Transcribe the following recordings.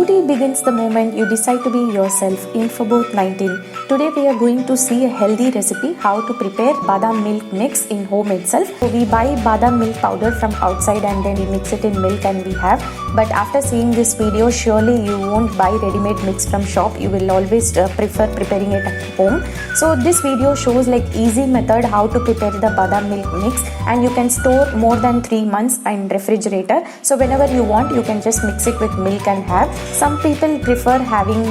Beauty begins the moment you decide to be yourself. Infoboth 19. Today we are going to see a healthy recipe how to prepare badam milk mix in home itself. So we buy badam milk powder from outside and then we mix it in milk and we have. But after seeing this video, surely you won't buy ready-made mix from shop. You will always prefer preparing it at home. So this video shows like easy method how to prepare the badam milk mix, and you can store more than 3 months in refrigerator. So whenever you want, you can just mix it with milk and have. Some people prefer having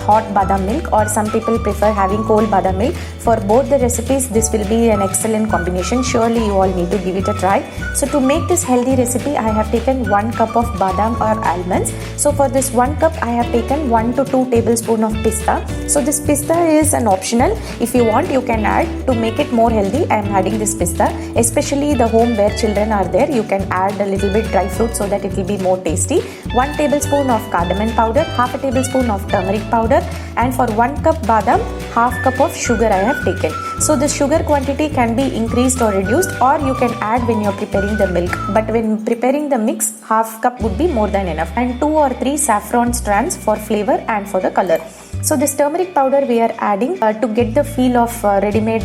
hot badam milk, or some people prefer having cold badam milk. For both the recipes, this will be an excellent combination. Surely you all need to give it a try. So to make this healthy recipe, I have taken 1 cup of badam or almonds. So for this 1 cup, I have taken 1 to 2 tablespoons of pista. So this pista is an optional. If you want, you can add. To make it more healthy, I am adding this pista. Especially the home where children are there, you can add a little bit dry fruit so that it will be more tasty. 1 tablespoon of cardamom powder, half a tablespoon of turmeric powder, and for 1 cup badam, half cup of sugar I have taken. So the sugar quantity can be increased or reduced, or you can add when you are preparing the milk. But when preparing the mix, half cup would be more than enough. And 2 or 3 saffron strands for flavor and for the color. So this turmeric powder we are adding to get the feel of ready-made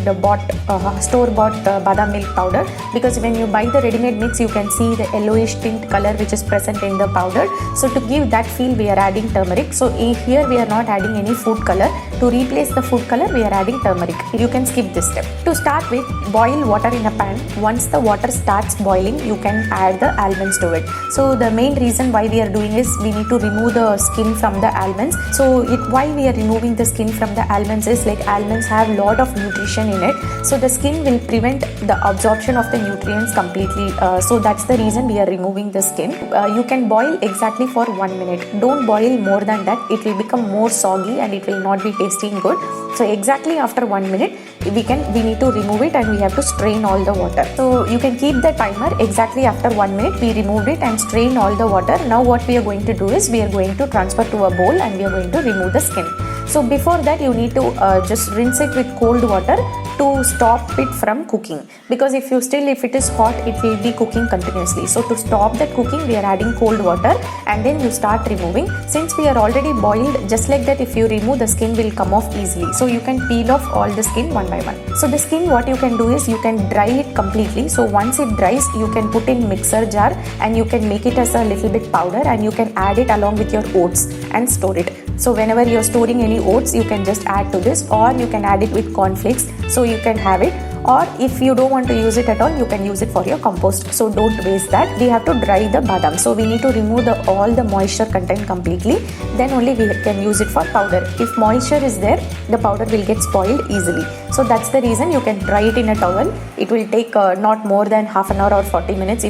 store-bought badam milk powder, because when you buy the ready-made mix, you can see the yellowish tint color which is present in the powder. So to give that feel, we are adding turmeric. So here we are not adding any food color. To replace the food color, we are adding turmeric. You can skip this step. To start with, boil water in a pan. Once the water starts boiling, you can add the almonds to it. So the main reason why we are doing is we need to remove the skin from the almonds. So why we are removing the skin from the almonds is like almonds have lot of nutrition in it. So the skin will prevent the absorption of the nutrients completely. So that's the reason we are removing the skin. You can boil exactly for 1 minute. Don't boil more than that. It will become more soggy and it will not be tasty and good. So exactly after 1 minute, we need to remove it and we have to strain all the water. So you can keep the timer. Exactly after 1 minute, we removed it and strain all the water. Now what we are going to do is we are going to transfer to a bowl and we are going to remove the skin. So before that, you need to just rinse it with cold water to stop it from cooking, because if it is hot, it will be cooking continuously. So to stop that cooking, we are adding cold water and then you start removing. Since we are already boiled, just like that, if you remove, the skin will come off easily. So you can peel off all the skin one by one. So the skin, what you can do is you can dry it completely. So once it dries, you can put in mixer jar and you can make it as a little bit powder, and you can add it along with your oats and store it. So whenever you are storing any oats, you can just add to this, or you can add it with cornflakes, so you can have it. Or if you don't want to use it at all, you can use it for your compost. So don't waste that. We have to dry the badam. So we need to remove all the moisture content completely. Then only we can use it for powder. If moisture is there, the powder will get spoiled easily. So that's the reason you can dry it in a towel. It will take not more than half an hour or 40 minutes.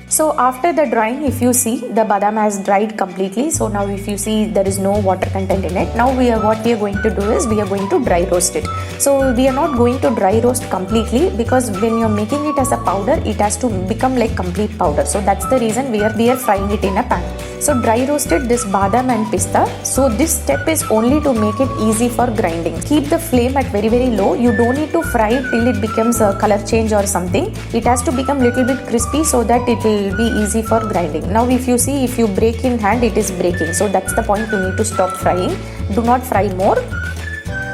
So after the drying, if you see, the badam has dried completely. So now if you see, there is no water content in it. Now what we are going to do is we are going to dry roast it. So we are not going to dry roast completely, because when you are making it as a powder, it has to become like complete powder. So that's the reason we are frying it in a pan. So dry roasted this badam and pista. So this step is only to make it easy for grinding. Keep the flame at very low. You don't need to fry it till it becomes a color change or something. It has to become little bit crispy so that it will be easy for grinding. Now if you see, if you break in hand, it is breaking. So that's the point, you need to stop frying. Do not fry more.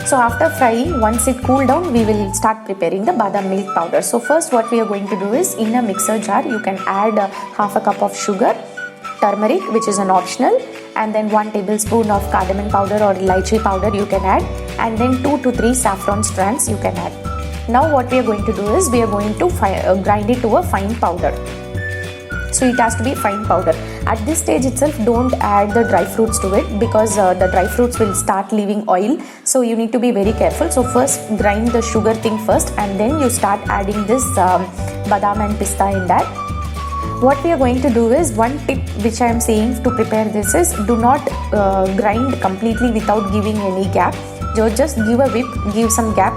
So after frying, once it cool down, we will start preparing the badam milk powder. So first what we are going to do is, in a mixer jar, you can add half a cup of sugar, turmeric, which is an optional, and then 1 tablespoon of cardamom powder or elaichi powder you can add, and then 2 to 3 saffron strands you can add. Now what we are going to do is we are going to grind it to a fine powder. So it has to be fine powder. At this stage itself, don't add the dry fruits to it, because the dry fruits will start leaving oil. So you need to be very careful. So first grind the sugar thing first, and then you start adding this badam and pista in that. What we are going to do is, one tip which I am saying to prepare this is, do not grind completely without giving any gap. Just give a whip, give some gap.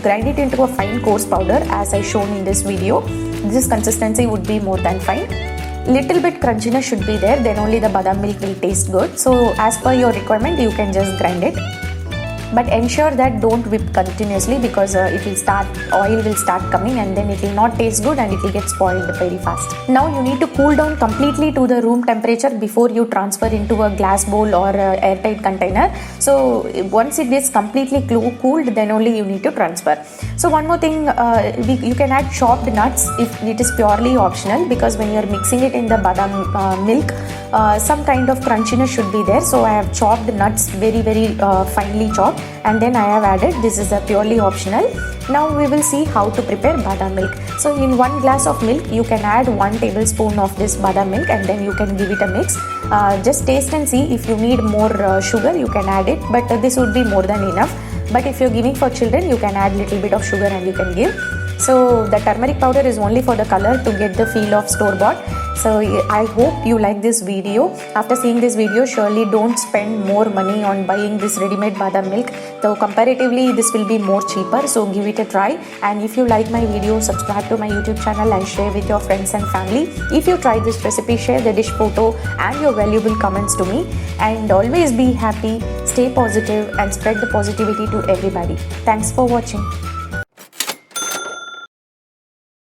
Grind it into a fine coarse powder as I shown in this video. This consistency would be more than fine. Little bit crunchiness should be there, then only the badam milk will taste good. So as per your requirement, you can just grind it. but ensure that don't whip continuously, because oil will start coming and then it will not taste good and it will get spoiled very fast. Now you need to cool down completely to the room temperature before you transfer into a glass bowl or a airtight container. So once it is completely cooled, then only you need to transfer. So one more thing, you can add chopped nuts if it is purely optional, because when you are mixing it in the badam milk, some kind of crunchiness should be there. So I have chopped nuts very finely chopped, and then I have added. This is a purely optional. Now we will see how to prepare badam milk. So in 1 glass of milk you can add 1 tablespoon of this badam milk, and then you can give it a mix. Just taste and see. If you need more sugar, you can add it, but this would be more than enough. But if you're giving for children, you can add little bit of sugar and you can give. So the turmeric powder is only for the color, to get the feel of store bought. So I hope you like this video. After seeing this video, surely don't spend more money on buying this ready-made badam milk. So comparatively this will be more cheaper, so give it a try. And if you like my video, subscribe to my YouTube channel and share with your friends and family. If you try this recipe, share the dish photo and your valuable comments to me. And always be happy, stay positive and spread the positivity to everybody. Thanks for watching.